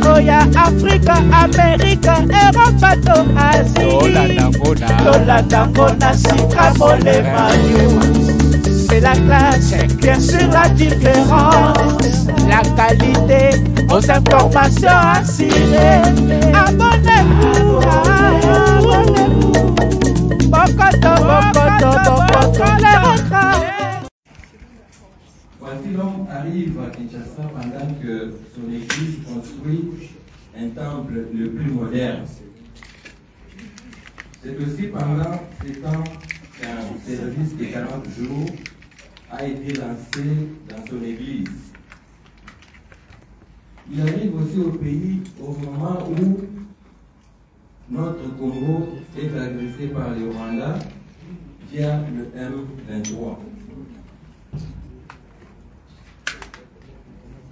oya Afrika, Amerika, Europa to Asie. Tolanda ngona sika molema yo. C'est la classe, bien sûr la différence, la qualité, aux informations assurées. Abonnez-vous, abonnez-vous. Voici l'homme arrive à Kinshasa pendant que son église construit un temple le plus moderne. C'est aussi pendant ces temps qu'un service de 40 jours a été lancé dans son église. Il arrive aussi au pays au moment où notre Congo est agressé par le Rwanda via le M23.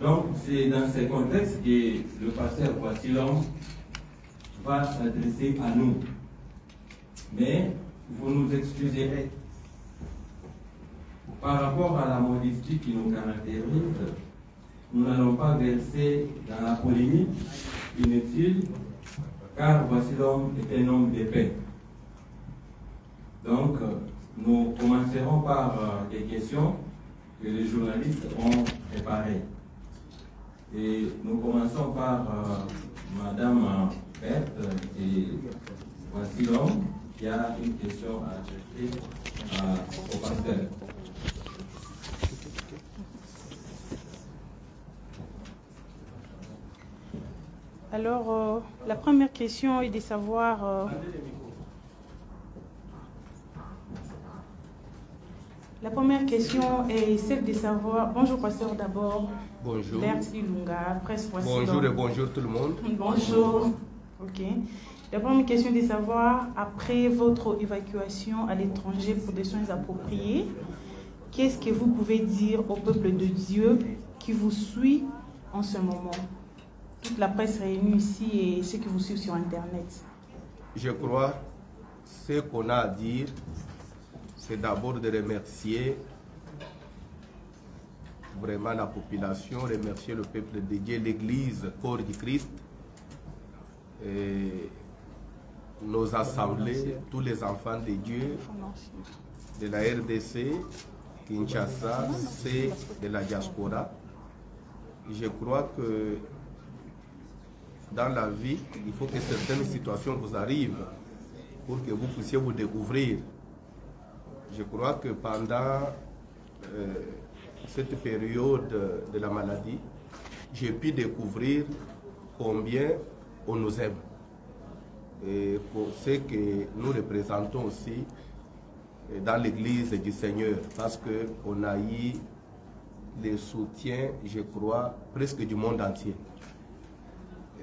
Donc c'est dans ce contexte que le pasteur Voici l'homme va s'adresser à nous. Mais vous nous excuserez. Par rapport à la modestie qui nous caractérise, nous n'allons pas verser dans la polémique inutile, car Voici l'homme est un homme de paix. Donc, nous commencerons par des questions que les journalistes ont préparées. Et nous commençons par Madame Berthe et Voici l'homme qui a une question à adresser au pasteur. Alors, la première question est de savoir... la première question est celle de savoir... Bonjour, pasteur, d'abord. Bonjour. Berthe Ilunga, presse Voici l'homme. Bonjour et bonjour tout le monde. Bonjour. Ok. La première question est de savoir, après votre évacuation à l'étranger pour des soins appropriés, qu'est-ce que vous pouvez dire au peuple de Dieu qui vous suit en ce moment? Toute la presse réunie ici et ceux qui vous suivent sur Internet. Je crois ce qu'on a à dire, c'est d'abord de remercier vraiment la population, remercier le peuple de Dieu, l'Église, corps du Christ, et nos assemblées, tous les enfants de Dieu, de la RDC, Kinshasa, c'est de la diaspora. Je crois que dans la vie, il faut que certaines situations vous arrivent pour que vous puissiez vous découvrir. Je crois que pendant cette période de la maladie, j'ai pu découvrir combien on nous aime. Et ce que nous représentons aussi dans l'Église du Seigneur, parce qu'on a eu le soutien, je crois, presque du monde entier.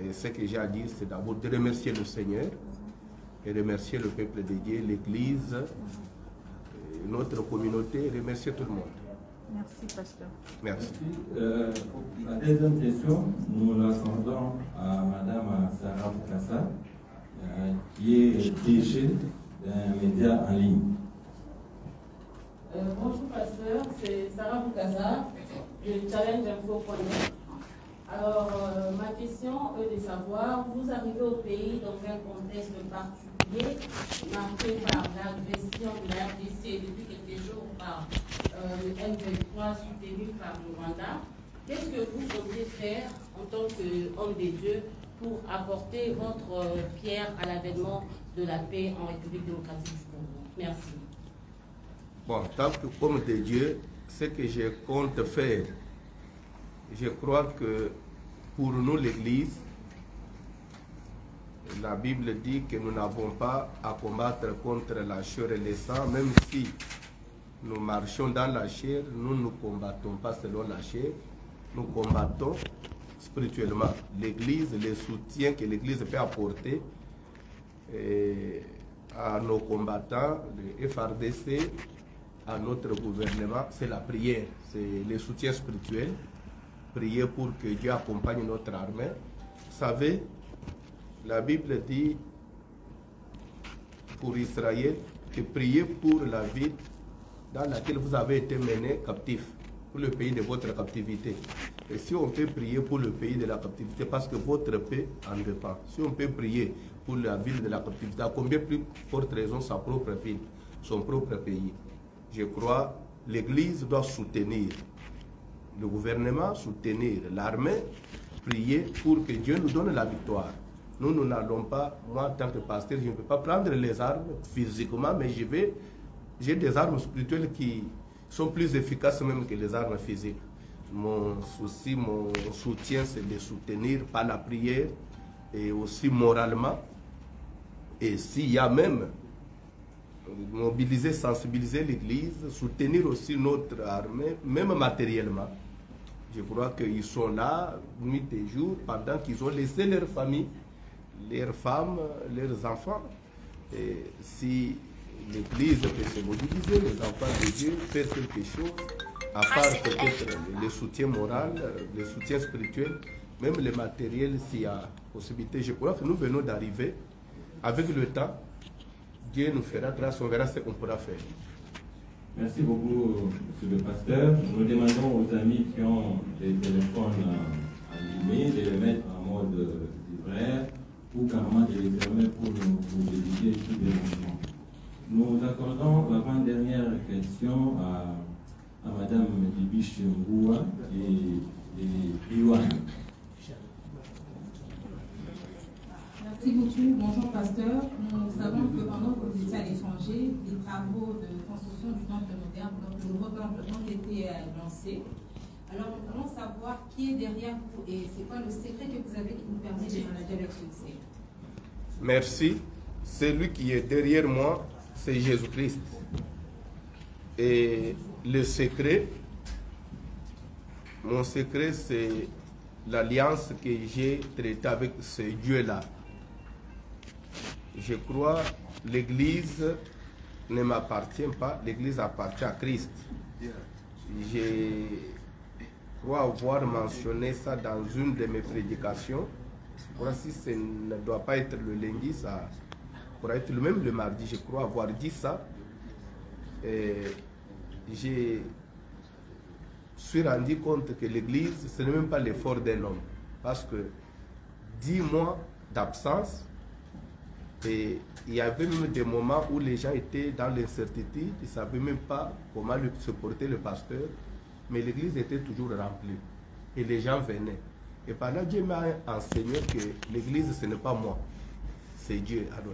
Et ce que j'ai à dire, c'est d'abord de remercier le Seigneur et remercier le peuple de Dieu, l'Église, notre communauté, remercier tout le monde. Merci, pasteur. Merci. La deuxième question, nous l'accordons à Madame Sarah Boukassa, qui est DG d'un média en ligne. Bonjour pasteur, c'est Sarah Boukassa, de Challenge Info.net. Alors, ma question est de savoir, vous arrivez au pays dans un contexte particulier, marqué par l'agression de la RDC depuis quelques jours par le M23 soutenu par le Rwanda. Qu'est-ce que vous comptez faire en tant qu'homme de Dieu pour apporter votre pierre à l'avènement de la paix en République démocratique du Congo? Merci. Bon, tant qu'homme de Dieu, ce que je compte faire, je crois que pour nous, l'Église, la Bible dit que nous n'avons pas à combattre contre la chair et le sang, même si nous marchons dans la chair, nous ne combattons pas selon la chair, nous combattons spirituellement. L'Église, le soutien que l'Église peut apporter à nos combattants, le FRDC, à notre gouvernement, c'est la prière, c'est le soutien spirituel. Prier pour que Dieu accompagne notre armée. Vous savez, la Bible dit pour Israël que priez pour la ville dans laquelle vous avez été menés captifs, pour le pays de votre captivité. Et si on peut prier pour le pays de la captivité, parce que votre paix en dépend. Si on peut prier pour la ville de la captivité, à combien plus forte raison sa propre ville, son propre pays. Je crois que l'Église doit soutenir le gouvernement, soutenir l'armée, prier pour que Dieu nous donne la victoire. Nous n'allons pas, moi en tant que pasteur, je ne peux pas prendre les armes physiquement, mais j'ai des armes spirituelles qui sont plus efficaces même que les armes physiques. Mon souci, mon soutien, c'est de soutenir par la prière et aussi moralement. Et s'il y a même mobiliser, sensibiliser l'Église, soutenir aussi notre armée, même matériellement. Je crois qu'ils sont là, nuit et jour, pendant qu'ils ont laissé leur famille, leurs femmes, leurs enfants. Et si l'Église peut se mobiliser, les enfants de Dieu, faire quelque chose, à part peut-être le soutien moral, le soutien spirituel, même le matériel, s'il y a possibilité. Je crois que nous venons d'arriver. Avec le temps, Dieu nous fera grâce, on verra ce qu'on pourra faire. Merci beaucoup, monsieur le pasteur. Nous demandons aux amis qui ont des téléphones allumés de les mettre en mode vibraire ou carrément de les fermer pour nous éviter tout dérangement. Nous accordons l'avant-dernière question à Madame Bibiche Mboua et Iwan. Merci beaucoup. Bonjour, pasteur. Nous savons que pendant que vous étiez à l'étranger, les travaux de construction du temple moderne, donc le nouveau temple, ont été lancés. Alors, nous voulons savoir qui est derrière vous et c'est quoi le secret que vous avez qui vous permet de manager avec succès. Merci. Celui qui est derrière moi, c'est Jésus-Christ. Et le secret, mon secret, c'est l'alliance que j'ai traitée avec ce Dieu-là. Je crois que l'Église ne m'appartient pas, l'Église appartient à Christ. Je crois avoir mentionné ça dans une de mes prédications. Je crois que si ce ne doit pas être le lundi, ça pourrait être même le mardi. Je crois avoir dit ça. Et je suis rendu compte que l'Église, ce n'est même pas l'effort d'un homme. Parce que 10 mois d'absence, et il y avait même des moments où les gens étaient dans l'incertitude, ils ne savaient même pas comment se porter le pasteur, mais l'église était toujours remplie et les gens venaient. Et pendant Dieu m'a enseigné que l'église ce n'est pas moi, c'est Dieu. Alors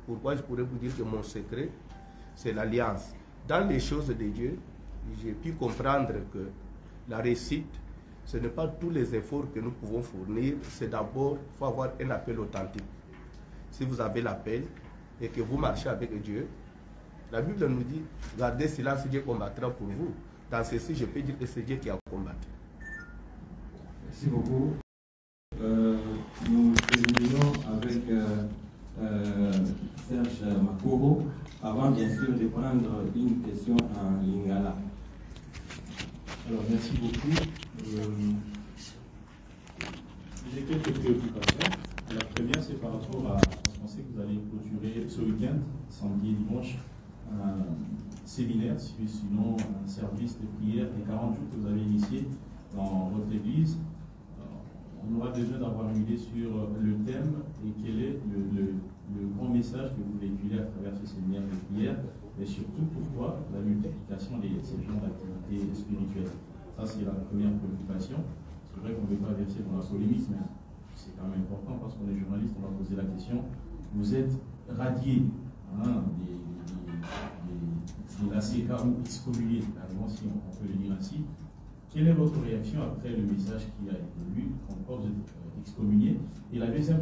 pourquoi je pourrais vous dire que mon secret, c'est l'alliance. Dans les choses de Dieu, j'ai pu comprendre que la réussite, ce n'est pas tous les efforts que nous pouvons fournir, c'est d'abord, il faut avoir un appel authentique. Si vous avez l'appel et que vous marchez avec Dieu, la Bible nous dit, gardez silence, Dieu combattra pour vous. Dans ceci, je peux dire que c'est Dieu qui a combattu. Merci beaucoup. Nous terminons avec Serge Makoro, avant bien sûr de prendre une question en lingala. Alors, merci beaucoup. J'ai quelques préoccupations. La première, c'est par rapport à ce qu'on sait que vous allez clôturer ce week-end, samedi et dimanche, un séminaire, sinon un service de prière des 40 jours que vous avez initié dans votre église. On aura besoin d'avoir une idée sur le thème et quel est le grand message que vous véhiculez à travers ce séminaire de prière, et surtout pourquoi la multiplication de ces genres d'activités spirituelles. Ça, c'est la première préoccupation. C'est vrai qu'on ne veut pas verser dans la polémique, mais c'est quand même important parce qu'on est journaliste, on va poser la question. Vous êtes radié de la CK ou excommunié, si on peut le dire ainsi. Quelle est votre réaction après le message qui a été lu, quand vous êtes excommunié? Et la deuxième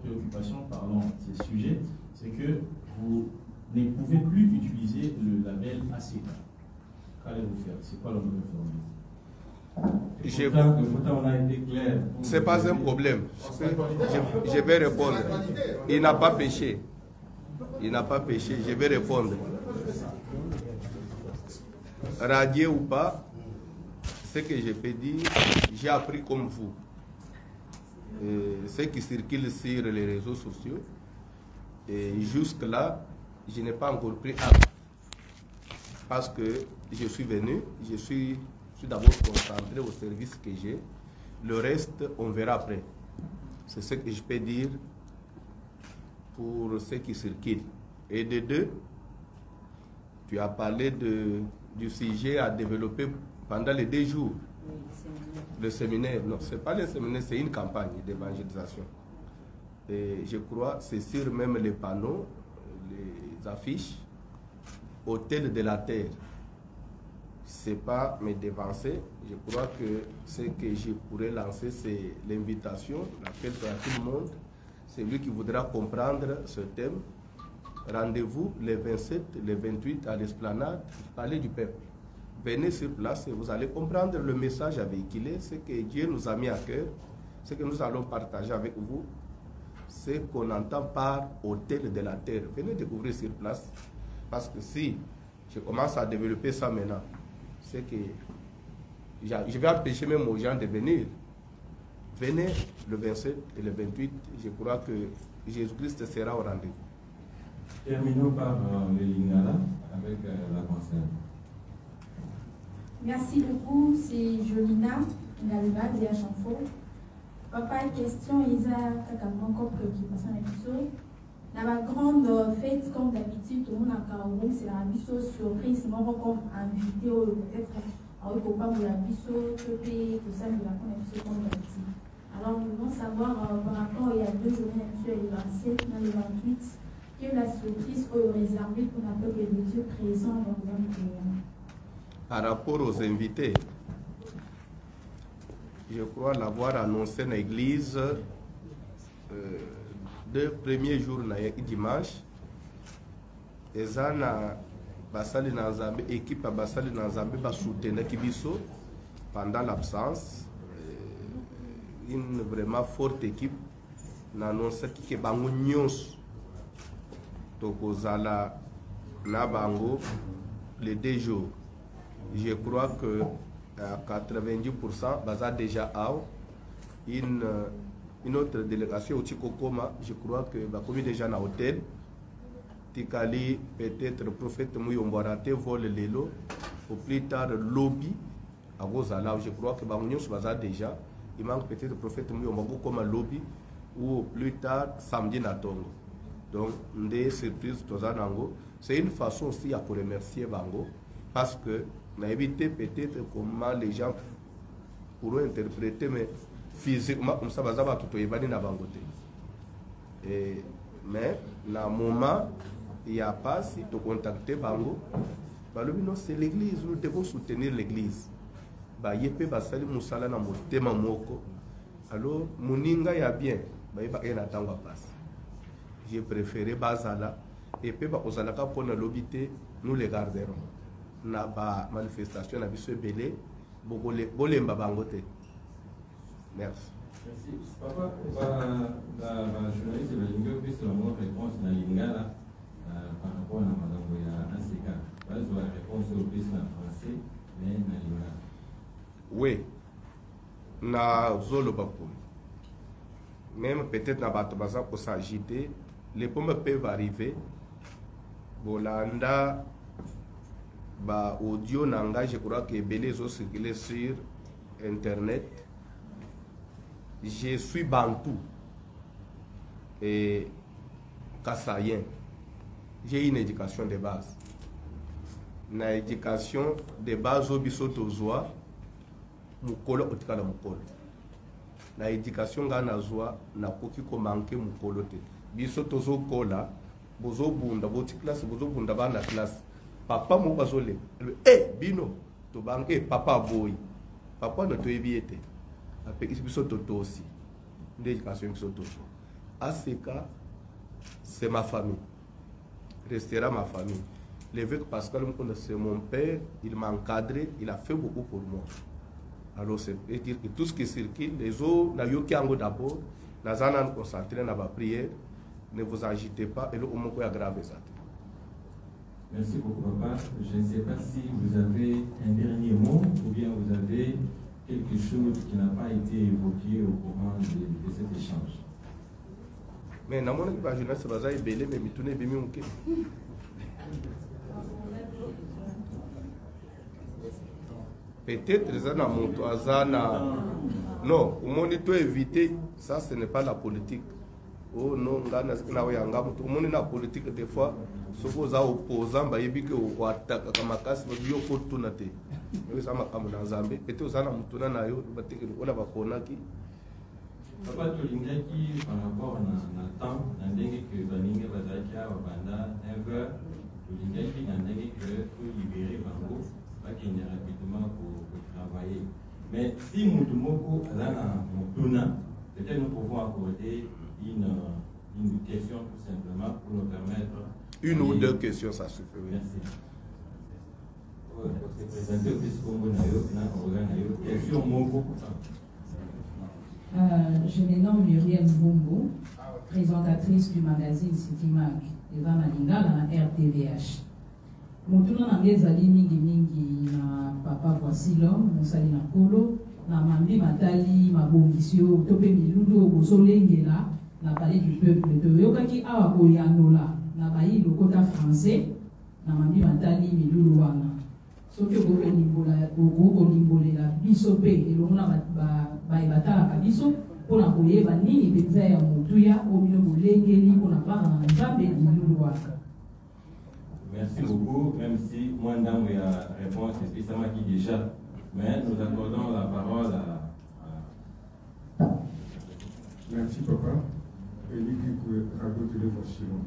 préoccupation parlant de ces sujets, c'est que vous ne pouvez plus utiliser le label ACK. Qu'allez-vous faire? C'est quoi la nouvelle formule? C'est pas un problème. Je vais répondre. Il n'a pas péché. Il n'a pas péché. Je vais répondre. Radié ou pas, ce que je peux dire, j'ai appris comme vous. Ce qui circule sur les réseaux sociaux. Et jusque-là, je n'ai pas encore pris acte. Parce que je suis venu, je suis suis d'abord concentré au service que j'ai. Le reste, on verra après. C'est ce que je peux dire pour ceux qui circulent. Et de deux, tu as parlé du sujet à développer pendant les 2 jours. Le séminaire, non, ce n'est pas le séminaire, c'est une campagne d'évangélisation. Et je crois, c'est sur même les panneaux, les affiches, Hôtel de la Terre. Ce n'est pas me dévancer. Je crois que ce que je pourrais lancer, c'est l'invitation, l'appel à tout le monde. C'est lui qui voudra comprendre ce thème. Rendez-vous les 27, les 28 à l'esplanade, Palais du Peuple. Venez sur place et vous allez comprendre le message à véhiculer, ce que Dieu nous a mis à cœur, ce que nous allons partager avec vous, ce qu'on entend par Hôtel de la Terre. Venez découvrir sur place, parce que si je commence à développer ça maintenant, c'est que je vais empêcher même aux gens de venir. Venez le 27 et le 28, je crois que Jésus-Christ sera au rendez-vous. Terminons par le Lingala avec la concerne. Merci beaucoup, c'est Jolina Ngalba de Achanfo. Papa, question, Isa, encore préoccupation à l'épisode. Dans la grande fête, comme d'habitude, tout le monde a Cameroun, c'est la biseau surprise, moi comme invité, peut-être, on ne peut pas vous la biseau, tout ça, nous la connaissons comme d'habitude. Alors, nous voulons savoir, par rapport, il y a 2 journées, le 27, le 28, quelle est la surprise réservée pour la peuple de Dieu présent dans le monde. Par rapport aux invités, je crois l'avoir annoncé dans l'église 2 premiers jours, dimanche. Et ça, l'équipe à Basali Nazambe va soutenir Kibiso pendant l'absence. Une vraiment forte équipe. Nous annonçons que Bango Nyos, Tokozala, Nabango, les 2 jours. Je crois que à 90%, Baza déjà a une autre délégation au Tikokoma. Je crois que Bakomi déjà dans l'hôtel. Tikali, peut-être le prophète Mouyomborate vole l'élo. Au plus tard, lobby à Gozala. Je crois que Baza déjà. Il manque peut-être le prophète Mouyomborate comme lobby ou au plus tard, samedi Natongo. Donc, des surprises, c'est une façon aussi à remercier Bango parce que on a évité peut-être comment les gens pourront interpréter, mais physiquement, comme ça, tout est venu dans Bangote. Mais, dans le moment, il n'y a pas, si tu contactes Bango, c'est l'église, nous devons soutenir l'église. Alors, Mouninga y a bien, j'ai préféré Bazala, et puis Bazala pour l'obité, nous les garderons. Na ba manifestation na biso belé bolemba bangote. Merci. Merci. Papa, la journaliste de Lingo puisse avoir réponse dans Lingala par rapport à Madame Boya Anseka. Pas de la réponse au plus en français, mais dans Lingala. Oui. Na zolo bakou. Même peut-être na batabaza pour s'agiter, les pommes peuvent arriver. Bolanda audio nanga, je crois que belé ont circulé sur internet. Je suis bantou et kassayen. J'ai une éducation de base. Une éducation de base au bisotozoa mukolo otikala mukolo. Na éducation ngana zoa na koki ko manke mukolo te. Bisotozo kola bozo bunda boti classe bozo bunda bana classe. Papa mou bazole. Bino to bang papa boy. Papa no to ebiete. Avec bisototo aussi. L'éducation bisototo. Aseka c'est ma famille. Restera ma famille. L'évêque Pascal Mkonda, c'est mon père, il m'a encadré, il a fait beaucoup pour moi. Alors, c'est dire que tout ce qui circule, les eaux, d'abord, nous allons nous concentrer dans la prière, ne vous agitez pas, et le moment où il y a grave ça. Merci beaucoup, papa. Je ne sais pas si vous avez un dernier mot ou bien vous avez quelque chose qui n'a pas été évoqué au courant de cet échange. Mais dans mon équipe, je ne sais pas si belé, mais je tourne bien mon cœur. Peut-être Zana Monto Azana. Non, au monde doit éviter, ça ce n'est pas la politique. Oh non, on a politique des fois, ce que vous avez opposant, bah il que vous attaquez comme casse, vous bio pour tout nater. Nous sommes comme dans Zambie. Peut-être vous avez monté na yo, peut-être que on a pas connu. Papa Tolingaki par rapport à temps, dans dengue que Baninga Bazakia Wabanda, Ever, Tolingaki dans dengue que pour libérer Bango, pas qu'il y ait rapidement pour travailler. Mais si Moutoumoko a un Moutuna, peut-être nous pouvons accorder une question tout simplement pour nous permettre. Une ou deux questions, ça suffit. Merci. Présenter au Congo question Moko. Je me nomme Muriel Mbumbu, présentatrice du magazine City Mag et Malinga dans la RTVH. Mutuna na ngezali mingi na papa voici l'homme, Moussali na Kolo, na mambi matali mabongisio, tope miludo bozolengela na parler du peuple. Toyokaki awa boyanola na bayi lokota français, na mambi matali miludo wana. Soki okolimbolela biso pe elongona bayebatalaka biso mpona koyeba nini mpenza ya motuya obino bolengeli mpona bana na nzambe na miludo wana. Merci beaucoup, même si moi, dans mes réponses, c'est spécialement qui déjà, mais nous accordons la parole à... Merci, papa. Et lui, radio télévision.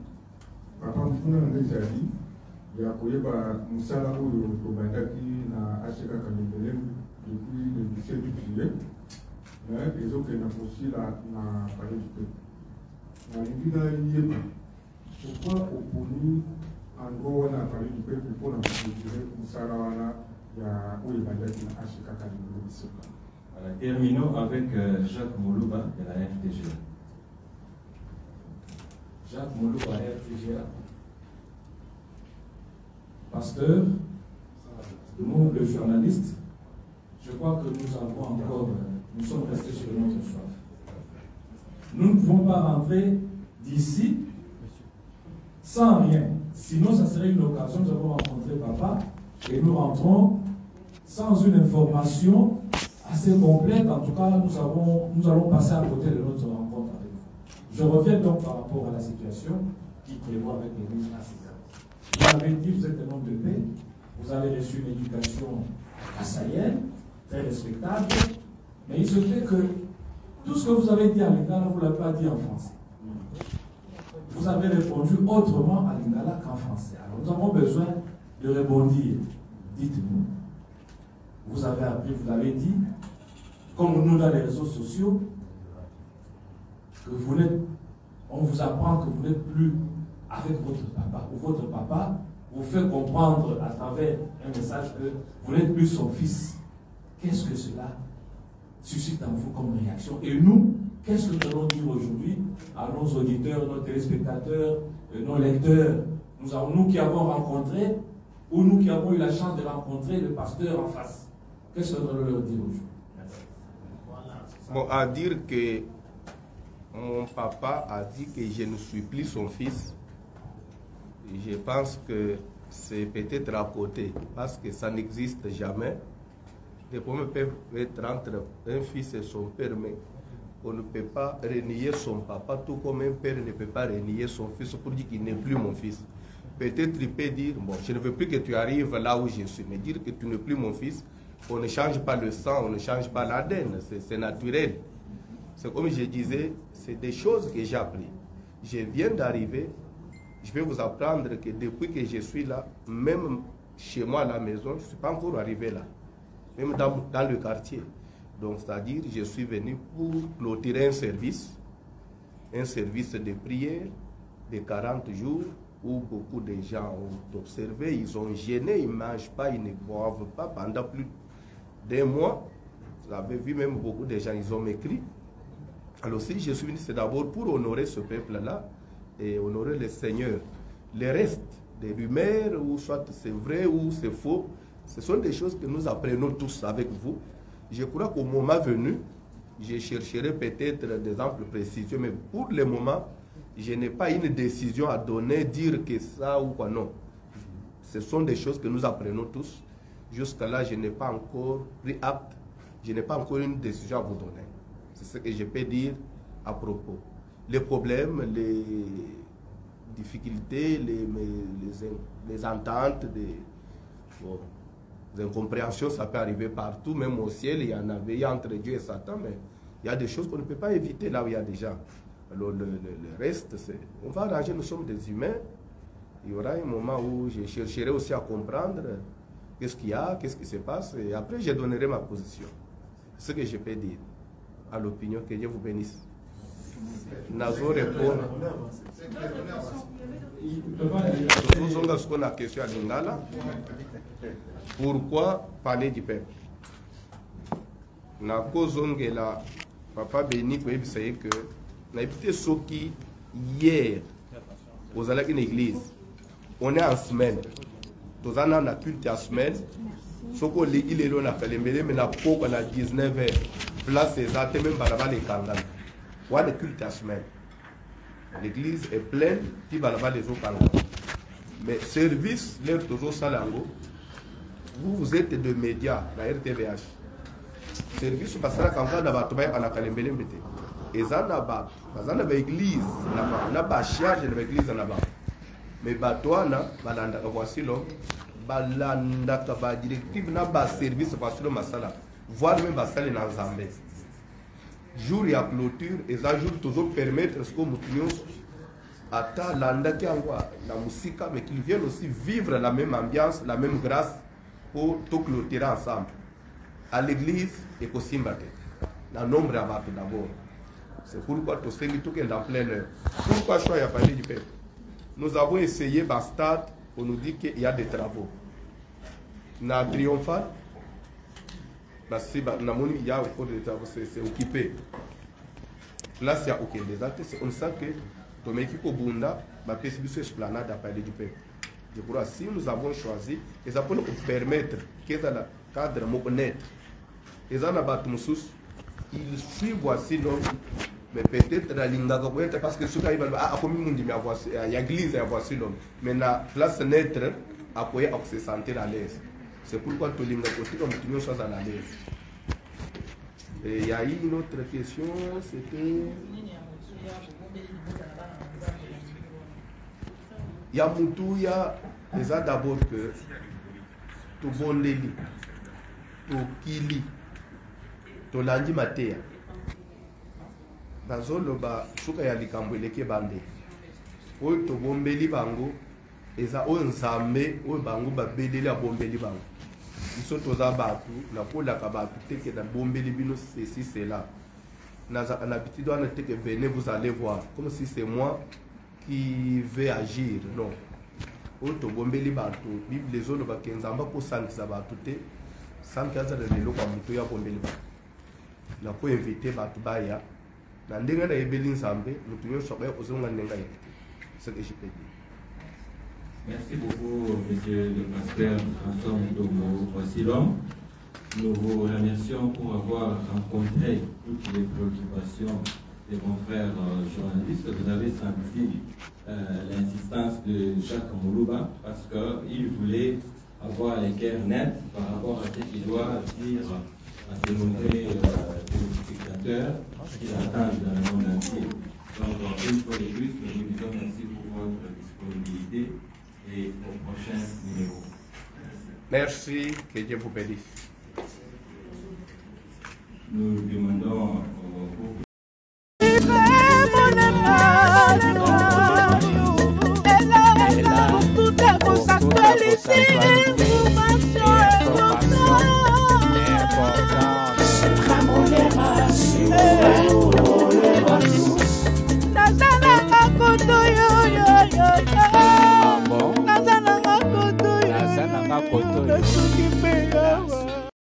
Papa, nous avons déjà dit, il y a un Moussala au Bandaki, na Asheka Kamibelem, depuis le 17 juillet. Mais les autres n'ont aussi la parole du peuple. Dans l'India, pourquoi opposer en gros, on a parlé du peuple pour la culture, Moussarawana, il y a où il va y avoir Ashika Kamibelem. Voilà, terminons avec Jacques Moulouba de la RTGA. Jacques Moulouba, RTGA. Pasteur, nous, le journaliste, je crois que nous avons encore, nous sommes restés sur notre soif. Nous ne pouvons pas rentrer d'ici sans rien. Sinon, ça serait une occasion, nous avons rencontré papa et nous rentrons sans une information assez complète. En tout cas, nous allons passer à côté de notre rencontre avec vous. Je reviens donc par rapport à la situation qui prévoit avec l'Église africaine. Vous avez dit, vous êtes un homme de paix, vous avez reçu une éducation assaillenne, très respectable, mais il se fait que tout ce que vous avez dit à Lingala, vous ne l'avez pas dit en français. Vous avez répondu autrement à Lingala qu'en français. Alors nous avons besoin de rebondir. Dites-nous, vous avez appris, vous l'avez dit, comme nous dans les réseaux sociaux, que vous n'êtes, on vous apprend que vous n'êtes plus avec votre papa, ou votre papa vous fait comprendre à travers un message que vous n'êtes plus son fils. Qu'est-ce que cela suscite en vous comme réaction? Et nous, qu'est-ce que nous allons dire aujourd'hui à nos auditeurs, nos téléspectateurs, nos lecteurs, nous qui avons rencontré, ou nous qui avons eu la chance de rencontrer le pasteur en face? Qu'est-ce que nous allons leur dire aujourd'hui? Bon, à dire que mon papa a dit que je ne suis plus son fils, je pense que c'est peut-être à côté, parce que ça n'existe jamais. Des problèmes peuvent être entre un fils et son père, mais on ne peut pas renier son papa, tout comme un père ne peut pas renier son fils pour dire qu'il n'est plus mon fils. Peut-être il peut dire, bon, je ne veux plus que tu arrives là où je suis, mais dire que tu n'es plus mon fils, on ne change pas le sang, on ne change pas l'ADN, c'est naturel. C'est comme je disais, c'est des choses que j'ai appris. Je viens d'arriver, je vais vous apprendre que depuis que je suis là, même chez moi à la maison, je ne suis pas encore arrivé là, même dans le quartier. Donc, c'est-à-dire, je suis venu pour clôturer un service de prière de 40 jours, où beaucoup de gens ont observé, ils ont gêné, ils ne mangent pas, ils ne boivent pas pendant plus d'un mois. Vous avez vu même beaucoup de gens, ils ont écrit. Alors si je suis venu, c'est d'abord pour honorer ce peuple-là et honorer le Seigneur. Le reste des rumeurs, ou soit c'est vrai ou c'est faux, ce sont des choses que nous apprenons tous avec vous. Je crois qu'au moment venu, je chercherai peut-être des exemples précis, mais pour le moment, je n'ai pas une décision à donner, dire que ça ou quoi, non. Ce sont des choses que nous apprenons tous. Jusqu'à là, je n'ai pas encore pris acte, je n'ai pas encore une décision à vous donner. C'est ce que je peux dire à propos. Les problèmes, les difficultés, les ententes, les incompréhensions, ça peut arriver partout, même au ciel, il y en avait entre Dieu et Satan, mais il y a des choses qu'on ne peut pas éviter là où il y a déjà. Alors le reste, on va arranger, nous sommes des humains. Il y aura un moment où je chercherai aussi à comprendre qu'est-ce qu'il y a, qu'est-ce qui se passe, et après je donnerai ma position. C'est ce que je peux dire à l'opinion. Que Dieu vous bénisse. Nazo répond. Nous avons ce qu'on a question à Lingala. Pourquoi parler du peuple? Na kozongela papa béni pour essayer que na évité ce qui hier aux allées une église. On est en semaine. Tous en a culte en semaine. Ce qu'on lit, il est là, on a fait les mêlés, mais on a pas à 19h. Place exacte, même par là, les kangas. On a le culte en semaine. L'église est pleine, puis par là, les autres kangas. Mais service, l'air toujours salango. Vous êtes de médias, la RTVH. Service, parce que quand on a battu, on a fait les mêlés, et ça n'a pas. Parce qu'on a une église, on a pas charge de l'église en avant. Mais batouana, balanda voici l'homme, balanda kaba directive na bas service voici le masala, voire même basale dans Zambé. Jour et à clôture, et ça jour toujours permettre ce que nous à ta landa qui envoie la musique, mais qu'ils viennent aussi vivre la même ambiance, la même grâce pour tout clôturer ensemble. À l'église et au cimetière, dans nombre à battre d'abord. C'est pourquoi tout ce qui est dans plein heure. Pourquoi je suis à parler du peuple? Nous avons essayé Bastard pour nous dire qu'il y a des travaux. Na triomphal, il y a encore des travaux, c'est occupé. Là, il n'y a aucun désastre. On sent que Tomeki Kobunda va percevoir esplanade à parler du peuple. Je crois que si nous avons choisi, et ça peut nous permettre que dans le cadre honnête, et ça n'a pas de moussous, ils suivent voici l'homme. Mais peut-être la ligne parce que ce qui va à comme il y a l'église à voici l'homme. Mais la place naître à quoi on se sentir à l'aise. C'est pourquoi tout le monde aussi comme tout le monde soit à l'aise. Et il y a eu une autre question, c'était il y a Moutouya, déjà d'abord que tout bon délit, tout kili, tout lundi matin. Bazoloba suka ya likambo eleke bande oyo tobombeli bango eza oyo nzambe oyo bango babeleli abombeli bango biso toza bato nakolaka bato teke na bombeli bino ceci cela nazaka na habitude wana teke venez vous allez voir comme si c'est moi qui vais agir non oyo tobombeli bato bible ezoloba ke nzambe akosangisa bato te sanki azala lelo kwa moto ya bombeli bato nakoinvite bato baya. Merci beaucoup, monsieur le pasteur François Moutomo Wassilom. Nous vous remercions pour avoir rencontré toutes les préoccupations des confrères journalistes. Vous avez senti l'insistance de Jacques Moulouba parce qu'il voulait avoir les cœurs nets par rapport à ce qu'il doit dire à démontrer aux spectateurs qu'ils attendent dans le monde entier. Donc, une fois de plus, nous vous disons merci pour votre disponibilité et au prochain numéro. Merci, que Dieu vous bénisse. Nous demandons au groupe. Information,